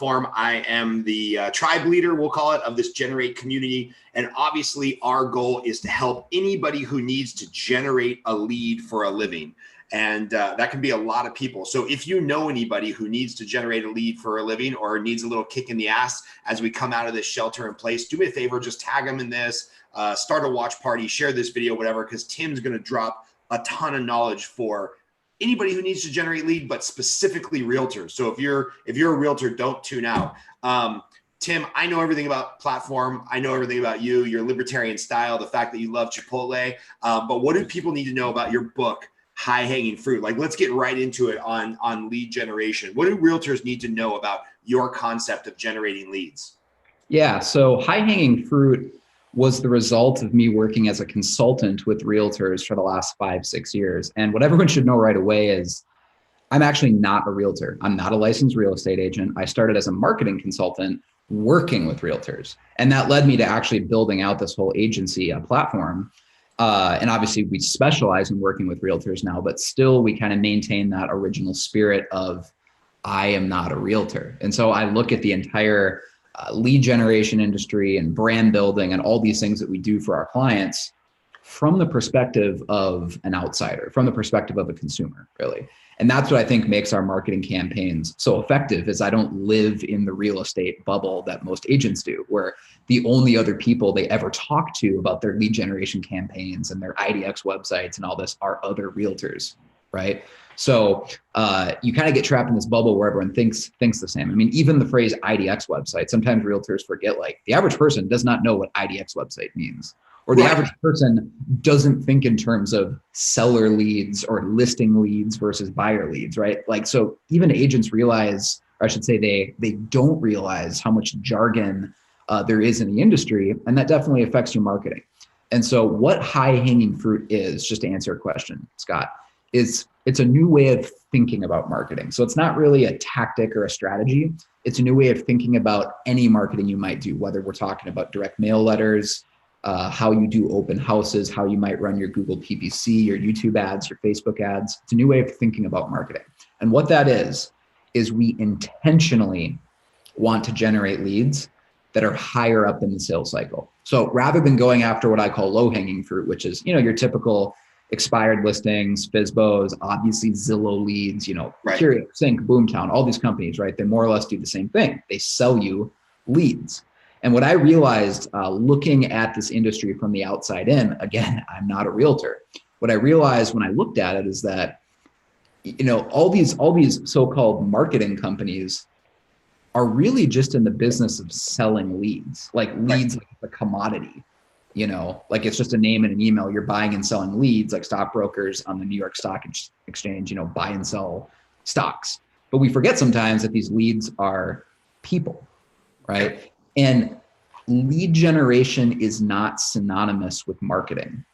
platform. I am the tribe leader, we'll call it, of this Generate community. And obviously our goal is to help anybody who needs to generate a lead for a living. And that can be a lot of people. So if you know anybody who needs to generate a lead for a living or needs a little kick in the ass as we come out of this shelter in place, do me a favor, just tag them in this, start a watch party, share this video, whatever, because Tim's going to drop a ton of knowledge for anybody who needs to generate lead, but specifically realtors. So if you're a realtor, don't tune out. Tim, I know everything about platform. I know everything about you, your libertarian style, the fact that you love Chipotle. But what do people need to know about your book, High Hanging Fruit? Like, let's get right into it on lead generation. What do realtors need to know about your concept of generating leads? Yeah, so High Hanging Fruit was the result of me working as a consultant with realtors for the last 5-6 years. And what everyone should know right away is I'm actually not a realtor. I'm not a licensed real estate agent. I started as a marketing consultant working with realtors. And that led me to actually building out this whole agency platform. And obviously we specialize in working with realtors now, but still we kind of maintain that original spirit of I am not a realtor. And so I look at the entire lead generation industry and brand building and all these things that we do for our clients from the perspective of an outsider, from the perspective of a consumer, really. And that's what I think makes our marketing campaigns so effective is I don't live in the real estate bubble that most agents do, where the only other people they ever talk to about their lead generation campaigns and their IDX websites and all this are other realtors, right? So you kind of get trapped in this bubble where everyone thinks the same. I mean, even the phrase IDX website, sometimes realtors forget, like the average person does not know what IDX website means. Or the average person doesn't think in terms of seller leads or listing leads versus buyer leads, right? Like, so even agents realize, or I should say they don't realize how much jargon there is in the industry, and that definitely affects your marketing. And so what high hanging fruit is, just to answer your question, Scott, is it's a new way of thinking about marketing. So it's not really a tactic or a strategy. It's a new way of thinking about any marketing you might do, whether we're talking about direct mail letters, how you do open houses, how you might run your Google PPC, your YouTube ads, your Facebook ads. It's a new way of thinking about marketing. And what that is we intentionally want to generate leads that are higher up in the sales cycle. So rather than going after what I call low-hanging fruit, which is, your typical expired listings, FSBOs, obviously Zillow leads, Curio, Sync, Boomtown, all these companies, right? They more or less do the same thing. They sell you leads. And what I realized looking at this industry from the outside in, again, I'm not a realtor. What I realized when I looked at it is that, all these so-called marketing companies are really just in the business of selling leads, like leads like a commodity, like it's just a name and an email. You're buying and selling leads like stockbrokers on the New York Stock Exchange, buy and sell stocks. But we forget sometimes that these leads are people, right? And lead generation is not synonymous with marketing.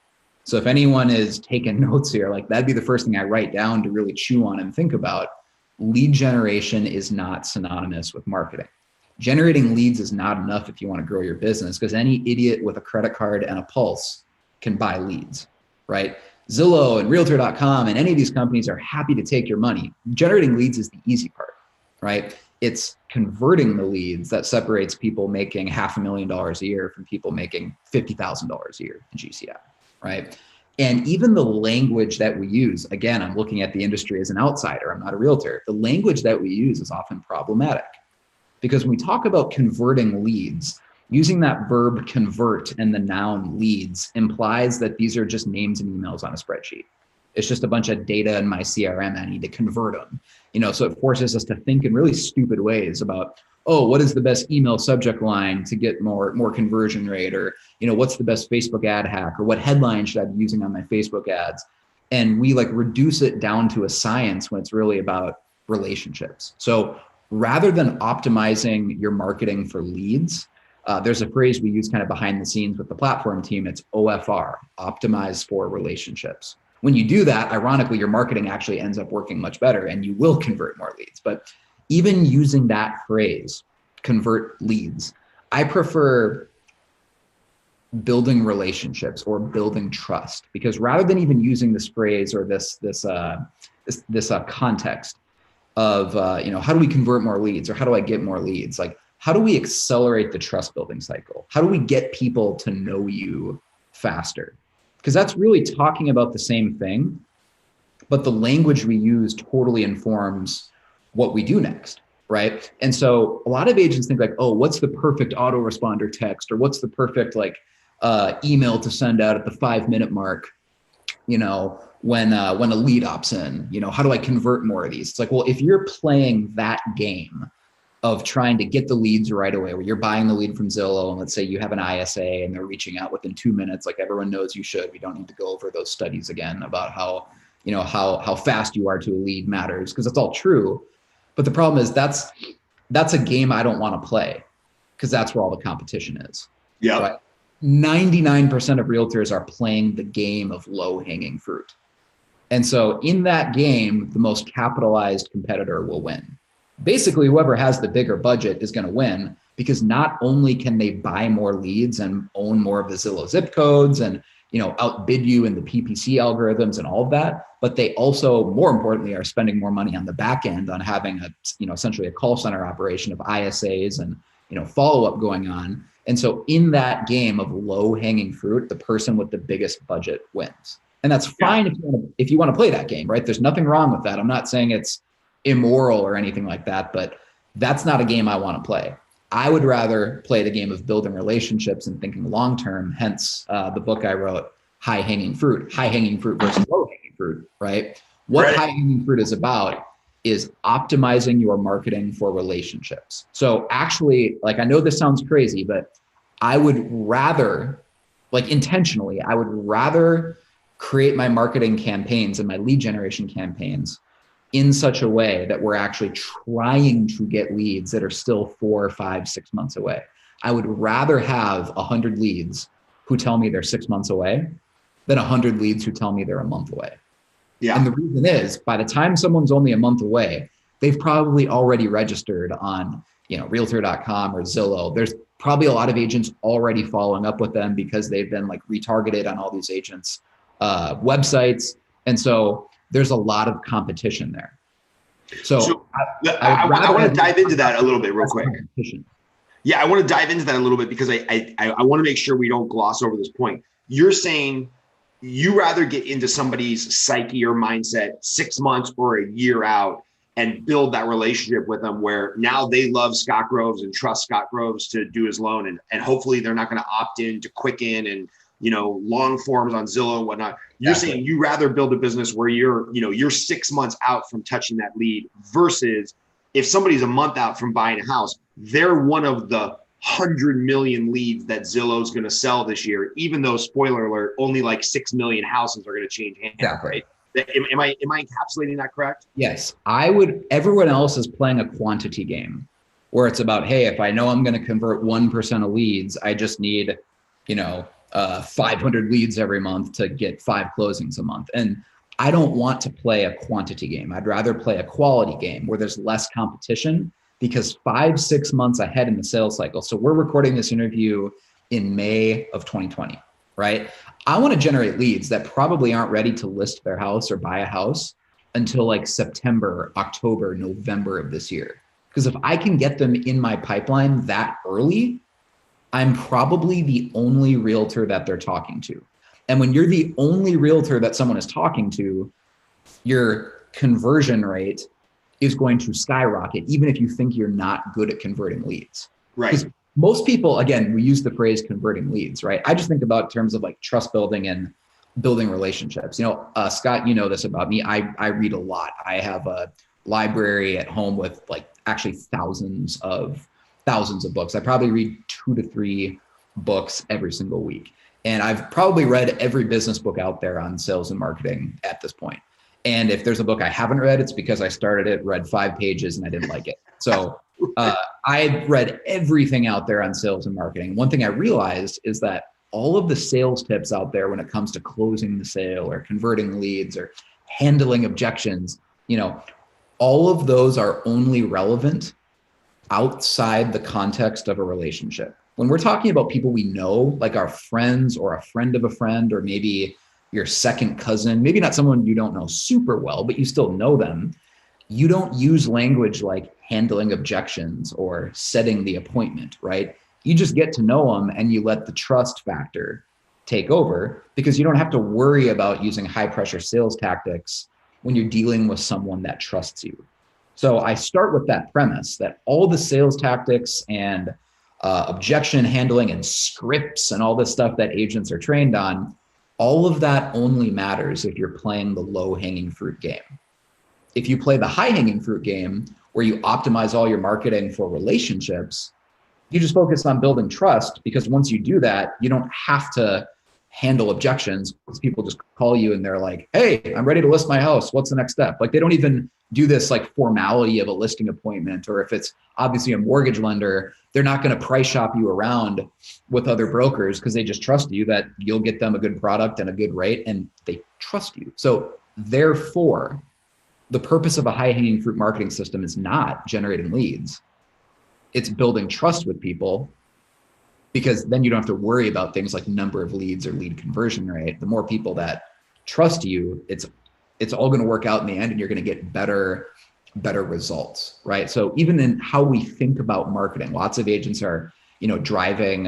So if anyone is taking notes here, like that'd be the first thing I write down to really chew on and think about. Lead generation is not synonymous with marketing. Generating leads is not enough if you want to grow your business, because any idiot with a credit card and a pulse can buy leads, right? Zillow and Realtor.com and any of these companies are happy to take your money. Generating leads is the easy part, right? It's converting the leads that separates people making $500,000 a year from people making $50,000 a year in GCF, right? And even the language that we use, again, I'm looking at the industry as an outsider, I'm not a realtor. The language that we use is often problematic because when we talk about converting leads, using that verb convert and the noun leads implies that these are just names and emails on a spreadsheet. It's just a bunch of data in my CRM. I need to convert them. So it forces us to think in really stupid ways about, what is the best email subject line to get more conversion rate? Or, what's the best Facebook ad hack? Or what headline should I be using on my Facebook ads? And we reduce it down to a science when it's really about relationships. So rather than optimizing your marketing for leads, there's a phrase we use kind of behind the scenes with the platform team. It's OFR, optimize for relationships. When you do that, ironically, your marketing actually ends up working much better and you will convert more leads. But even using that phrase, convert leads, I prefer building relationships or building trust, because rather than even using this phrase or this context, of, how do we convert more leads, or how do I get more leads? Like, how do we accelerate the trust building cycle? How do we get people to know you faster? Because that's really talking about the same thing, but the language we use totally informs what we do next, right? And so a lot of agents think like, oh, what's the perfect autoresponder text, or what's the perfect email to send out at the 5-minute mark, when a lead opts in, how do I convert more of these? It's like, well, if you're playing that game of trying to get the leads right away, where you're buying the lead from Zillow, and let's say you have an ISA and they're reaching out within 2 minutes, like everyone knows you should. We don't need to go over those studies again about how fast you are to a lead matters, because it's all true. But the problem is that's a game I don't want to play, because that's where all the competition is. Yeah. Right? 99% of realtors are playing the game of low-hanging fruit. And so in that game, the most capitalized competitor will win. Basically, whoever has the bigger budget is going to win, because not only can they buy more leads and own more of the Zillow zip codes and outbid you in the PPC algorithms and all of that, but they also, more importantly, are spending more money on the back end on having essentially a call center operation of ISAs and follow-up going on. And so in that game of low-hanging fruit, the person with the biggest budget wins. And that's fine if you want to play that game, right? There's nothing wrong with that. I'm not saying it's immoral or anything like that, but that's not a game I want to play. I would rather play the game of building relationships and thinking long-term, hence the book I wrote, High Hanging Fruit versus Low Hanging Fruit, right? What High Hanging Fruit is about is optimizing your marketing for relationships. So actually, I know this sounds crazy, but I would rather, intentionally, I would rather create my marketing campaigns and my lead generation campaigns in such a way that we're actually trying to get leads that are still 4, 5, 6 months away. I would rather have 100 leads who tell me they're 6 months away than 100 leads who tell me they're a month away. Yeah. And the reason is, by the time someone's only a month away, they've probably already registered on, Realtor.com or Zillow. There's probably a lot of agents already following up with them because they've been retargeted on all these agents' websites. And so there's a lot of competition there. So I want to dive into that a little bit real quick. Yeah, I want to dive into that a little bit, because I want to make sure we don't gloss over this point. You're saying you rather get into somebody's psyche or mindset 6 months or a year out and build that relationship with them, where now they love Scott Groves and trust Scott Groves to do his loan. And hopefully they're not going to opt in to Quicken and, long forms on Zillow and whatnot. You're saying you rather build a business where you're 6 months out from touching that lead, versus if somebody's a month out from buying a house, they're one of the 100 million leads that Zillow's going to sell this year, even though, spoiler alert, only 6 million houses are going to change hands. Exactly. Am I encapsulating that correct? Yes. Everyone else is playing a quantity game where it's about, hey, if I know I'm going to convert 1% of leads, I just need, 500 leads every month to get 5 closings a month. And I don't want to play a quantity game. I'd rather play a quality game where there's less competition, because 5-6 months ahead in the sales cycle. So we're recording this interview in May of 2020, right? I want to generate leads that probably aren't ready to list their house or buy a house until September, October, November of this year. Because if I can get them in my pipeline that early, I'm probably the only realtor that they're talking to. And when you're the only realtor that someone is talking to, your conversion rate is going to skyrocket, even if you think you're not good at converting leads. Right. Because most people, again, we use the phrase converting leads, right? I just think about in terms of trust building and building relationships. Scott, this about me. I read a lot. I have a library at home with actually thousands of books. I probably read 2 to 3 books every single week. And I've probably read every business book out there on sales and marketing at this point. And if there's a book I haven't read, it's because I started it, read 5 pages, and I didn't like it. So I read everything out there on sales and marketing. One thing I realized is that all of the sales tips out there when it comes to closing the sale or converting leads or handling objections, all of those are only relevant outside the context of a relationship. When we're talking about people we know, like our friends or a friend of a friend, or maybe your second cousin, maybe not someone you don't know super well, but you still know them. you don't use language like handling objections or setting the appointment, right? You just get to know them and you let the trust factor take over, because you don't have to worry about using high pressure sales tactics when you're dealing with someone that trusts you. So I start with that premise that all the sales tactics and objection handling and scripts and all this stuff that agents are trained on, all of that only matters if you're playing the low hanging fruit game. If you play the high hanging fruit game where you optimize all your marketing for relationships, you just focus on building trust, because once you do that, you don't have to handle objections, because people just call you and they're like, hey, I'm ready to list my house. What's the next step? Like, they don't even do this like formality of a listing appointment. Or if it's obviously a mortgage lender, they're not going to price shop you around with other brokers, because they just trust you that you'll get them a good product and a good rate, and they trust you. So therefore, the purpose of a high hanging fruit marketing system is not generating leads. It's building trust with people, because then you don't have to worry about things like number of leads or lead conversion rate. The more people that trust you, it's all going to work out in the end, and you're going to get better results, right? So even in how we think about marketing, lots of agents are, driving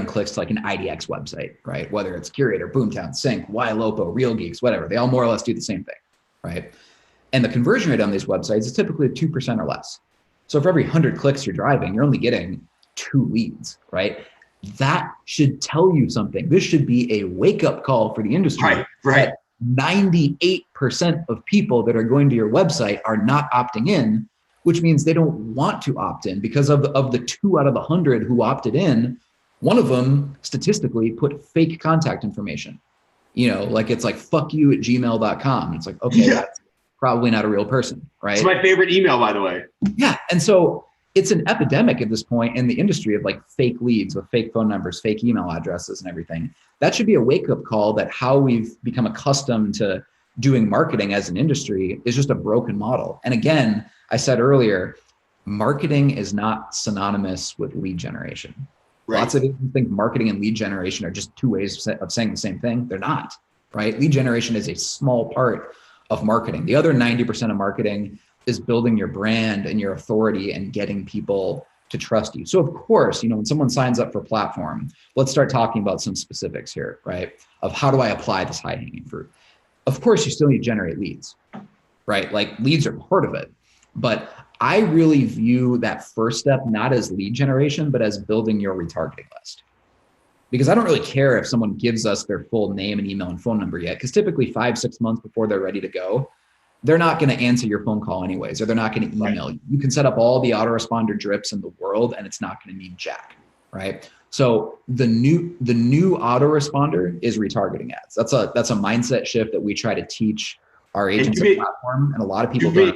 clicks to like an IDX website, right? Whether it's Curator, Boomtown, Sync, YLOPO, Real Geeks, whatever, they all more or less do the same thing, right? And the conversion rate on these websites is typically 2% or less. So for every 100 clicks you're driving, you're only getting 2 leads, right? That should tell you something. This should be a wake-up call for the industry. Right. 98% of people that are going to your website are not opting in, which means they don't want to opt in, because of the 2 out of 100 who opted in, one of them statistically put fake contact information. Like it's like fuckyou@gmail.com. It's like, okay, that's probably not a real person, right? It's my favorite email, by the way. Yeah. And so it's an epidemic at this point in the industry of like fake leads with fake phone numbers, fake email addresses and everything. That should be a wake-up call that how we've become accustomed to doing marketing as an industry is just a broken model. And again, I said earlier, marketing is not synonymous with lead generation. Right. Lots of people think marketing and lead generation are just 2 ways of saying the same thing. They're not, right? Lead generation is a small part of marketing. The other 90% of marketing is building your brand and your authority and getting people to trust you. So of course, when someone signs up for a platform, let's start talking about some specifics here, right? Of how do I apply this high hanging fruit? Of course, you still need to generate leads, right? Like leads are part of it, but I really view that first step not as lead generation, but as building your retargeting list. Because I don't really care if someone gives us their full name and email and phone number yet, because typically 5-6 months before they're ready to go, they're not going to answer your phone call anyways, or they're not going to email you. You can set up all the autoresponder drips in the world and it's not going to mean jack, right? So the new autoresponder is retargeting ads. That's a mindset shift that we try to teach our agents on the platform, and a lot of people don't.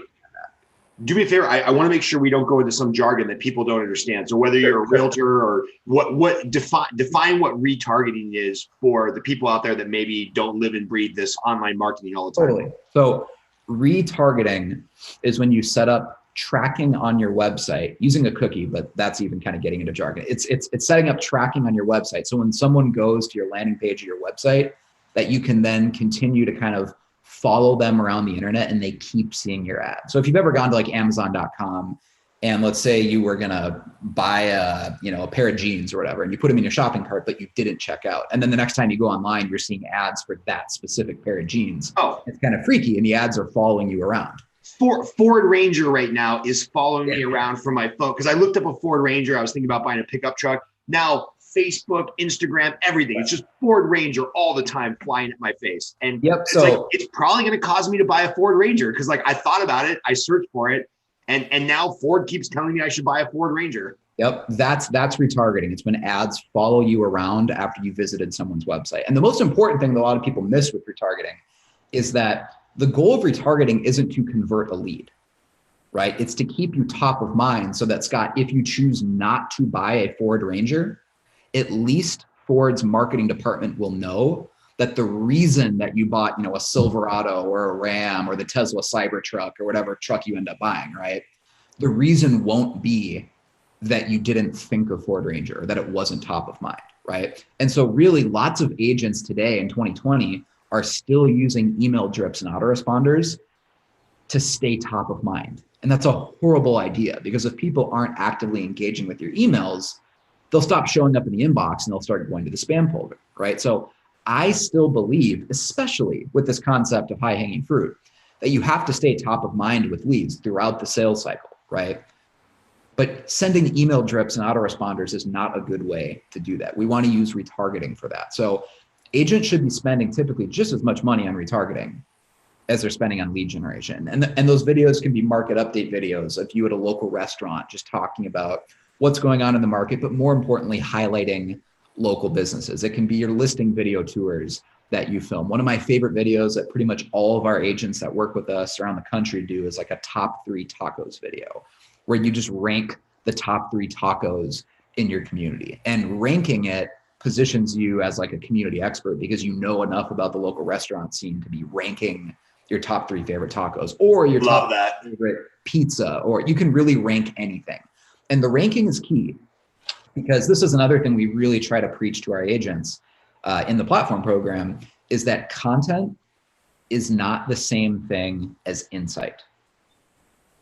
Do me a favor. I want to make sure we don't go into some jargon that people don't understand. So whether you're a realtor or what define what retargeting is for the people out there that maybe don't live and breathe this online marketing all the time. Totally. So retargeting is when you set up tracking on your website using a cookie, but that's even kind of getting into jargon. It's setting up tracking on your website. So when someone goes to your landing page of your website, that you can then continue to kind of follow them around the internet and they keep seeing your ad. So if you've ever gone to like Amazon.com and let's say you were going to buy a pair of jeans or whatever, and you put them in your shopping cart, but you didn't check out. And then the next time you go online, you're seeing ads for that specific pair of jeans. Oh, it's kind of freaky. And the ads are following you around. Ford Ranger right now is following me around from my phone. Cause I looked up a Ford Ranger. I was thinking about buying a pickup truck. Now Facebook, Instagram, everything. It's just Ford Ranger all the time flying at my face. And it's probably going to cause me to buy a Ford Ranger. Cause like I thought about it, I searched for it. And now Ford keeps telling me I should buy a Ford Ranger. Yep. That's retargeting. It's when ads follow you around after you visited someone's website. And the most important thing that a lot of people miss with retargeting is that the goal of retargeting isn't to convert a lead, right? It's to keep you top of mind so that, Scott, if you choose not to buy a Ford Ranger, at least Ford's marketing department will know that the reason that you bought, a Silverado or a Ram or the Tesla Cybertruck or whatever truck you end up buying, right? The reason won't be that you didn't think of Ford Ranger or that it wasn't top of mind, right? And so really lots of agents today in 2020 are still using email drips and autoresponders to stay top of mind. And that's a horrible idea, because if people aren't actively engaging with your emails, they'll stop showing up in the inbox and they'll start going to the spam folder, right? So I still believe, especially with this concept of high hanging fruit, that you have to stay top of mind with leads throughout the sales cycle, right? But sending email drips and autoresponders is not a good way to do that. We want to use retargeting for that. So agents should be spending typically just as much money on retargeting as they're spending on lead generation. And those videos can be market update videos of you at a local restaurant, just talking about what's going on in the market, but more importantly, highlighting local businesses. It can be your listing video tours that you film. One of my favorite videos that pretty much all of our agents that work with us around the country do is like a top 3 tacos video, where you just rank the top 3 tacos in your community. And ranking it positions you as like a community expert, because you know enough about the local restaurant scene to be ranking your top 3 favorite tacos, or your top favorite pizza, or you can really rank anything. And the ranking is key, because this is another thing we really try to preach to our agents in the platform program, is that content is not the same thing as insight.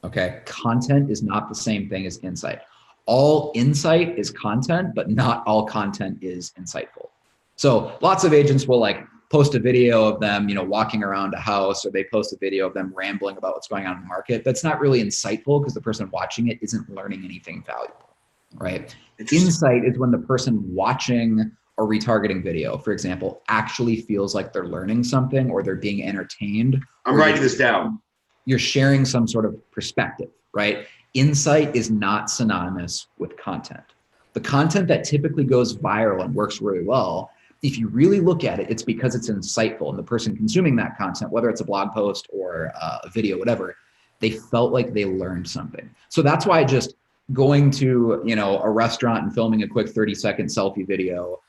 Okay, content is not the same thing as insight. All insight is content, but not all content is insightful. So lots of agents will like post a video of them, walking around a house, or they post a video of them rambling about what's going on in the market. That's not really insightful, because the person watching it isn't learning anything valuable, right? Insight is when the person watching a retargeting video, for example, actually feels like they're learning something, or they're being entertained. I'm writing this down. You're sharing some sort of perspective, right? Insight is not synonymous with content. The content that typically goes viral and works really well, if you really look at it, it's because it's insightful, and the person consuming that content, whether it's a blog post or a video, whatever, they felt like they learned something. So that's why just going to, a restaurant and filming a quick 30-second selfie video,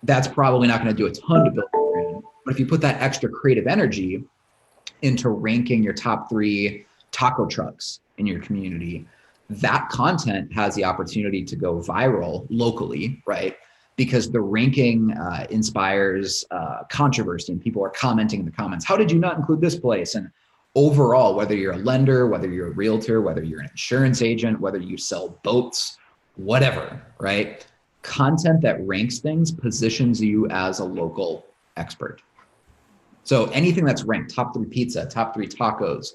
that's probably not going to do a ton to build your brand. But if you put that extra creative energy into ranking your top 3 taco trucks in your community, that content has the opportunity to go viral locally, right? Because the ranking inspires controversy, and people are commenting in the comments, how did you not include this place? And overall, whether you're a lender, whether you're a realtor, whether you're an insurance agent, whether you sell boats, whatever, right? Content that ranks things positions you as a local expert. So anything that's ranked, top 3 pizza, top 3 tacos,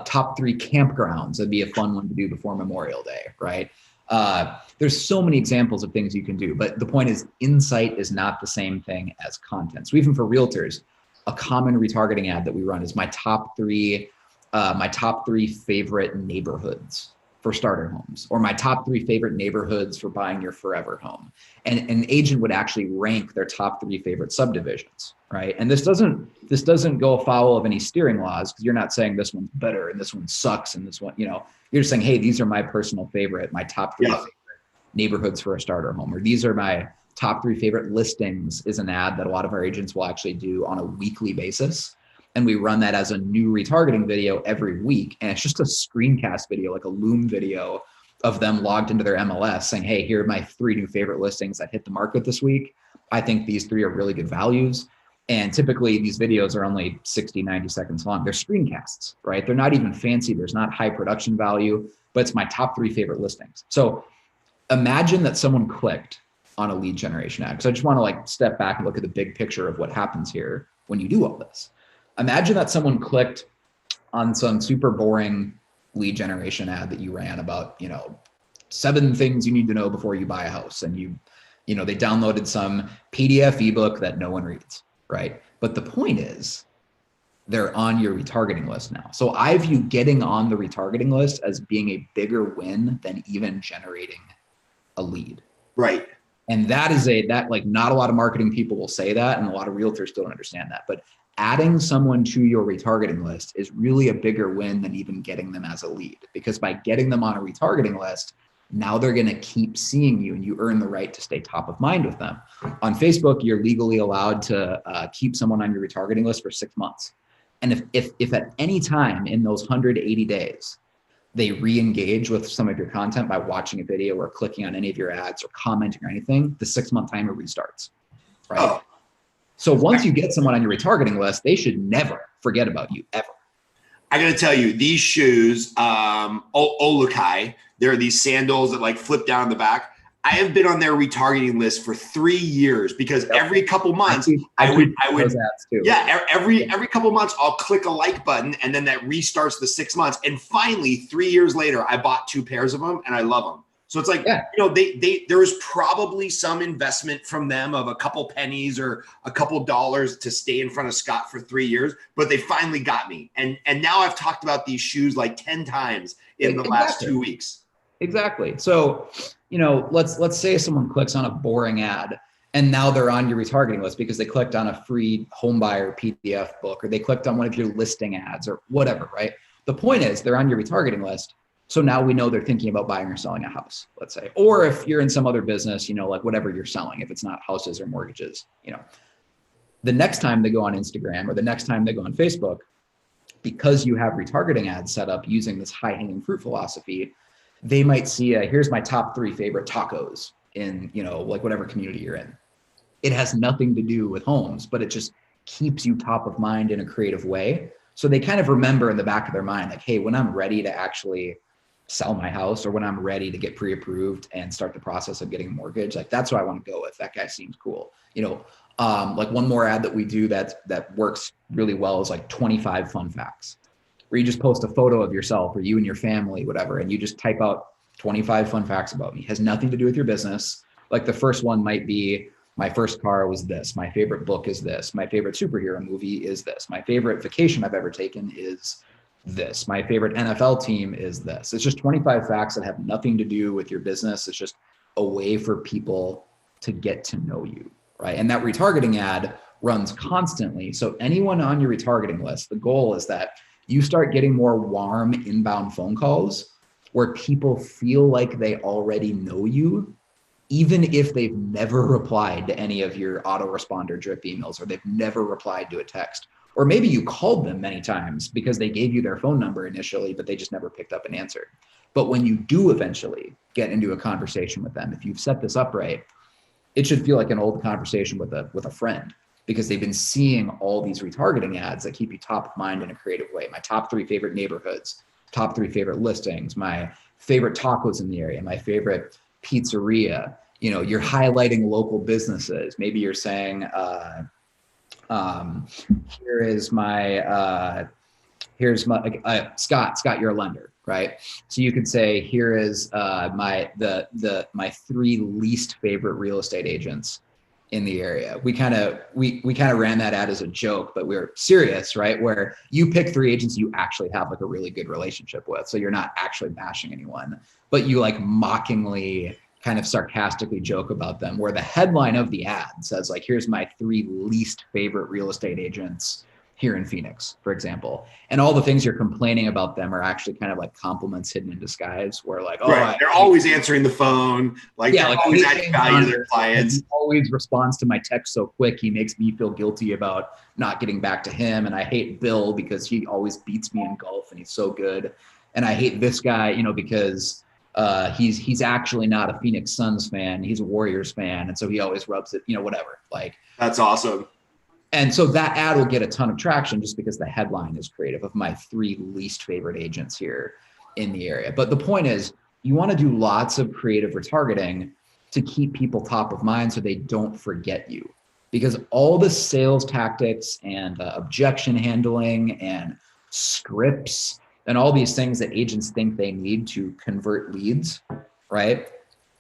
top 3 campgrounds, that'd be a fun one to do before Memorial Day, right? There's so many examples of things you can do, but the point is, insight is not the same thing as content. So even for realtors, a common retargeting ad that we run is my top 3 favorite neighborhoods for starter homes, or my top 3 favorite neighborhoods for buying your forever home. And an agent would actually rank their top 3 favorite subdivisions, right? And this doesn't go afoul of any steering laws, because you're not saying this one's better and this one sucks and this one, you're just saying, hey, these are my personal favorite, my top 3 favorite neighborhoods for a starter home, or these are my top 3 favorite listings, is an ad that a lot of our agents will actually do on a weekly basis. And we run that as a new retargeting video every week. And it's just a screencast video, like a Loom video of them logged into their MLS saying, hey, here are my 3 new favorite listings that hit the market this week. I think these 3 are really good values. And typically these videos are only 60, 90 seconds long. They're screencasts, right? They're not even fancy. There's not high production value, but it's my top 3 favorite listings. So imagine that someone clicked on a lead generation ad. Because I just want to like step back and look at the big picture of what happens here when you do all this. Imagine that someone clicked on some super boring lead generation ad that you ran about, 7 things you need to know before you buy a house. And they downloaded some PDF ebook that no one reads, right? But the point is, they're on your retargeting list now. So I view getting on the retargeting list as being a bigger win than even generating a lead. Right. And that not a lot of marketing people will say that, and a lot of realtors don't understand that. But adding someone to your retargeting list is really a bigger win than even getting them as a lead, because by getting them on a retargeting list, now they're going to keep seeing you, and you earn the right to stay top of mind with them. On Facebook, you're legally allowed to keep someone on your retargeting list for 6 months. And if at any time in those 180 days, they re-engage with some of your content by watching a video or clicking on any of your ads or commenting or anything, the 6-month timer restarts, right? So once you get someone on your retargeting list, they should never forget about you, ever. I got to tell you, these shoes, Olukai, there are these sandals that like flip down the back. I have been on their retargeting list for 3 years because every couple months I would, those ads too. Yeah, every couple months I'll click a like button and then that restarts the 6 months. And finally, 3 years later, I bought 2 pairs of them and I love them. So it's like, there was probably some investment from them of a couple pennies or a couple dollars to stay in front of Scott for 3 years, but they finally got me. And now I've talked about these shoes like 10 times in the last 2 weeks. Exactly. So, let's say someone clicks on a boring ad and now they're on your retargeting list because they clicked on a free homebuyer PDF book, or they clicked on one of your listing ads or whatever, right? The point is they're on your retargeting list. So now we know they're thinking about buying or selling a house, let's say. Or if you're in some other business, like whatever you're selling, if it's not houses or mortgages, the next time they go on Instagram or the next time they go on Facebook, because you have retargeting ads set up using this high-hanging fruit philosophy, they might see, here's my top 3 favorite tacos in, like whatever community you're in. It has nothing to do with homes, but it just keeps you top of mind in a creative way. So they kind of remember in the back of their mind, like, hey, when I'm ready to actually sell my house, or when I'm ready to get pre-approved and start the process of getting a mortgage, like that's what I want to go with. That guy seems cool. Like one more ad that we do that works really well is like 25 fun facts, where you just post a photo of yourself or you and your family, whatever, and you just type out 25 fun facts about me. It has nothing to do with your business. Like the first one might be, my first car was this, my favorite book is this, my favorite superhero movie is this, my favorite vacation I've ever taken is this, my favorite NFL team is this. It's just 25 facts that have nothing to do with your business. It's just a way for people to get to know you, right? And that retargeting ad runs constantly. So anyone on your retargeting list, the goal is that you start getting more warm inbound phone calls where people feel like they already know you, even if they've never replied to any of your autoresponder drip emails, or they've never replied to a text. Or maybe you called them many times because they gave you their phone number initially, but they just never picked up and answered. But when you do eventually get into a conversation with them, if you've set this up right, it should feel like an old conversation with a friend, because they've been seeing all these retargeting ads that keep you top of mind in a creative way. My top 3 favorite neighborhoods, top 3 favorite listings, my favorite tacos in the area, my favorite pizzeria. You're highlighting local businesses. Maybe you're saying, here's my Scott, you're a lender, right? So you could say, here is my 3 least favorite real estate agents in the area. We kind of ran that ad as a joke, but we're serious, right? Where you pick 3 agents you actually have like a really good relationship with. So you're not actually bashing anyone, but you like mockingly kind of sarcastically joke about them, where the headline of the ad says like, here's my 3 least favorite real estate agents here in Phoenix, for example. And all the things you're complaining about them are actually kind of like compliments hidden in disguise, where like, they're always answering the phone. They're always adding value to their clients. He always responds to my text so quick. He makes me feel guilty about not getting back to him. And I hate Bill because he always beats me in golf and he's so good. And I hate this guy, because he's actually not a Phoenix Suns fan. He's a Warriors fan. And so he always rubs it, whatever. Like, that's awesome. And so that ad will get a ton of traction just because the headline is creative, of my 3 least favorite agents here in the area. But the point is, you want to do lots of creative retargeting to keep people top of mind so they don't forget you. Because all the sales tactics and objection handling and scripts and all these things that agents think they need to convert leads, right?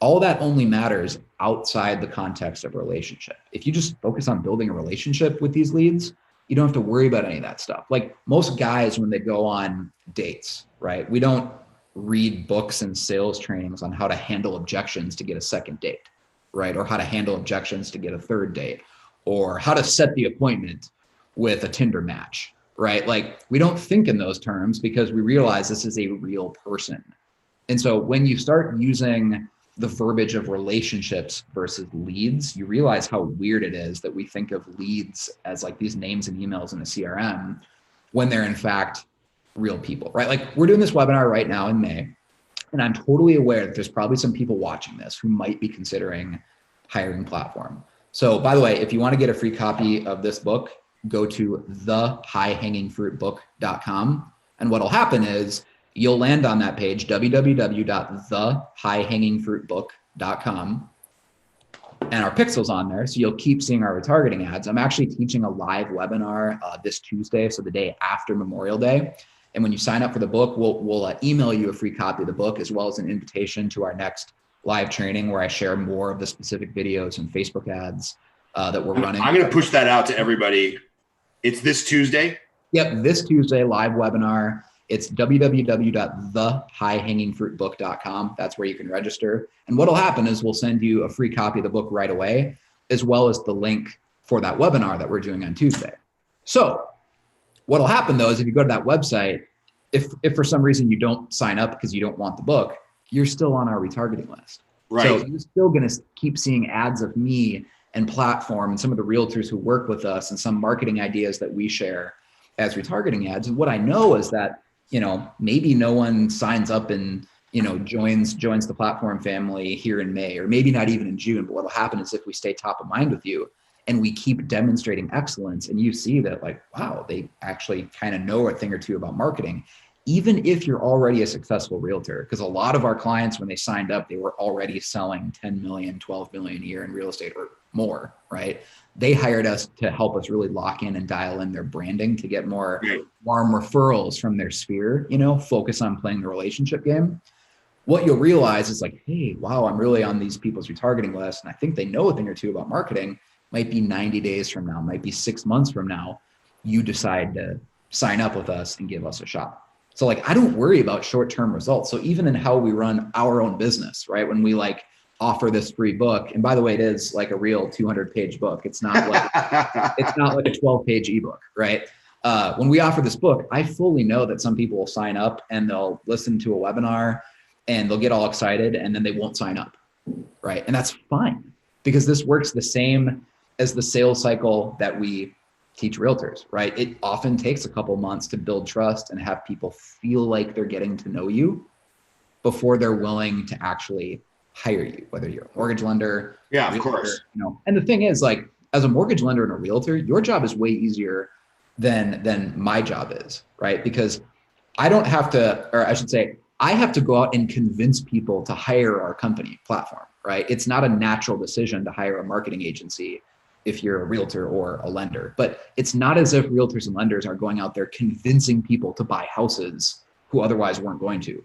All that only matters outside the context of a relationship. If you just focus on building a relationship with these leads, you don't have to worry about any of that stuff. Like most guys, when they go on dates, right? We don't read books and sales trainings on how to handle objections to get a second date, right? Or how to handle objections to get a third date, or how to set the appointment with a Tinder match, right? Like we don't think in those terms because we realize this is a real person. And so when you start using the verbiage of relationships versus leads, you realize how weird it is that we think of leads as like these names and emails in a CRM when they're in fact real people, right? Like we're doing this webinar right now in May, and I'm totally aware that there's probably some people watching this who might be considering hiring platform. So by the way, if you want to get a free copy of this book, go to thehighhangingfruitbook.com. And what'll happen is you'll land on that page, www.thehighhangingfruitbook.com. And our pixel's on there. So you'll keep seeing our retargeting ads. I'm actually teaching a live webinar this Tuesday, so the day after Memorial Day. And when you sign up for the book, we'll email you a free copy of the book, as well as an invitation to our next live training where I share more of the specific videos and Facebook ads that we're running. I'm going to push that out to everybody. It's this Tuesday? Yep, this Tuesday, live webinar. It's www.thehighhangingfruitbook.com. That's where you can register. And what'll happen is we'll send you a free copy of the book right away, as well as the link for that webinar that we're doing on Tuesday. So what'll happen though is if you go to that website, if for some reason you don't sign up because you don't want the book, you're still on our retargeting list. Right. So you're still going to keep seeing ads of me and platform and some of the realtors who work with us and some marketing ideas that we share as retargeting ads. And what I know is that, maybe no one signs up and, joins the platform family here in May, or maybe not even in June. But what'll happen is if we stay top of mind with you and we keep demonstrating excellence and you see that like, wow, they actually kind of know a thing or two about marketing, even if you're already a successful realtor, because a lot of our clients, when they signed up, they were already selling 10 million, 12 million a year in real estate or more, right? They hired us to help us really lock in and dial in their branding to get more warm referrals from their sphere, focus on playing the relationship game. What you'll realize is like, hey, wow, I'm really on these people's retargeting list. And I think they know a thing or two about marketing. Might be 90 days from now, might be 6 months from now, you decide to sign up with us and give us a shot. So like, I don't worry about short-term results. So even in how we run our own business, right? When we offer this free book, and by the way, it is like a real 200-page book. It's not like a 12-page ebook, right? When we offer this book, I fully know that some people will sign up and they'll listen to a webinar and they'll get all excited and then they won't sign up, right? And that's fine, because this works the same as the sales cycle that we teach realtors, right? It often takes a couple months to build trust and have people feel like they're getting to know you before they're willing to actually hire you, whether you're a mortgage lender. Yeah, of course. And the thing is, like, as a mortgage lender and a realtor, your job is way easier than my job is, right? Because I don't have to, or I should say, I have to go out and convince people to hire our company platform, right? It's not a natural decision to hire a marketing agency if you're a realtor or a lender. But it's not as if realtors and lenders are going out there convincing people to buy houses who otherwise weren't going to.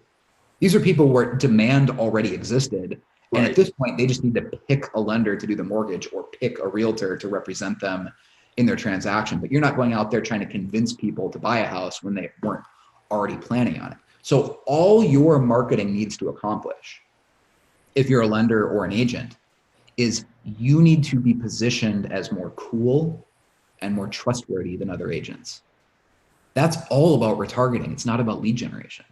These are people where demand already existed. Right. And at this point, they just need to pick a lender to do the mortgage or pick a realtor to represent them in their transaction. But you're not going out there trying to convince people to buy a house when they weren't already planning on it. So all your marketing needs to accomplish, if you're a lender or an agent, is you need to be positioned as more cool and more trustworthy than other agents. That's all about retargeting. It's not about lead generation.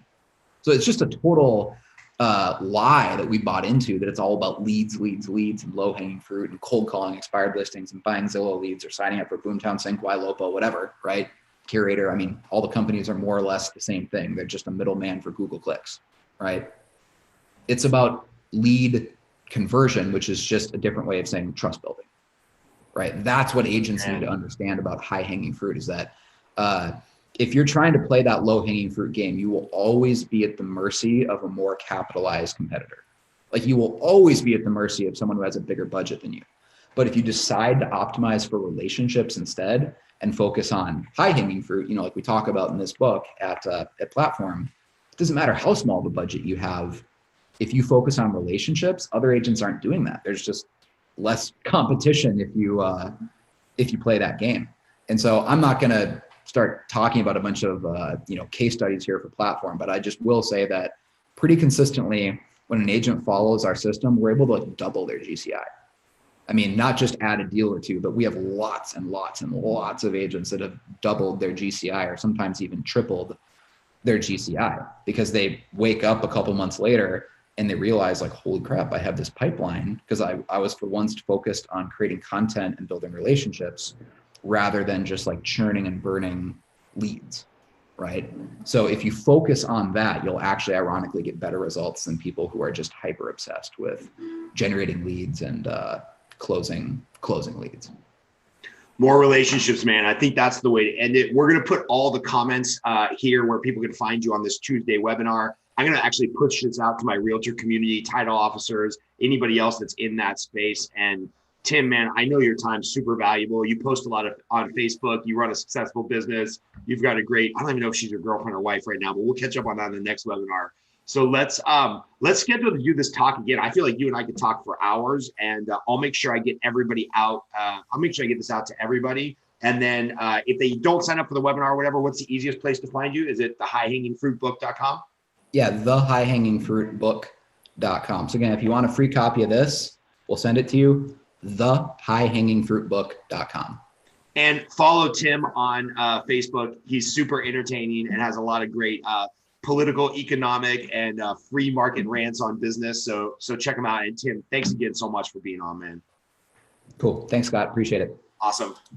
So it's just a total lie that we bought into, that it's all about leads, and low-hanging fruit and cold calling expired listings and buying Zillow leads or signing up for Boomtown, Cinqui, Lopo, whatever, right? Curator. I mean, all the companies are more or less the same thing. They're just a middleman for Google clicks, right? It's about lead conversion, which is just a different way of saying trust building, right? That's what agents need to understand about high-hanging fruit, is that if you're trying to play that low-hanging fruit game, you will always be at the mercy of a more capitalized competitor. Like, you will always be at the mercy of someone who has a bigger budget than you. But if you decide to optimize for relationships instead and focus on high-hanging fruit, like we talk about in this book at Platform, it doesn't matter how small of a budget you have. If you focus on relationships, other agents aren't doing that. There's just less competition if you play that game. And so I'm not going to start talking about a bunch of case studies here for Platform, but I just will say that pretty consistently, when an agent follows our system, we're able to double their GCI. I mean, not just add a deal or two, but we have lots and lots and lots of agents that have doubled their GCI, or sometimes even tripled their GCI, because they wake up a couple months later and they realize, like, holy crap, I have this pipeline, because I was for once focused on creating content and building relationships rather than just like churning and burning leads, right? So if you focus on that, you'll actually ironically get better results than people who are just hyper obsessed with generating leads and closing leads. More relationships, man. I think that's the way to end it. We're going to put all the comments here where people can find you on this Tuesday webinar. I'm going to actually push this out to my realtor community, title officers, anybody else that's in that space. And Tim, man, I know your time's super valuable. You post a lot on Facebook. You run a successful business. You've got a great, I don't even know if she's your girlfriend or wife right now, but we'll catch up on that in the next webinar. So let's schedule to do this talk again. I feel like you and I could talk for hours, and I'll make sure I get everybody out. I'll make sure I get this out to everybody. And then if they don't sign up for the webinar or whatever, what's the easiest place to find you? Is it the highhangingfruitbook.com? Yeah, the highhangingfruitbook.com. So again, if you want a free copy of this, we'll send it to you, the highhangingfruitbook.com. And follow Tim on Facebook. He's super entertaining and has a lot of great political, economic, and free market rants on business. So check him out. And Tim, thanks again so much for being on, man. Cool. Thanks, Scott. Appreciate it. Awesome.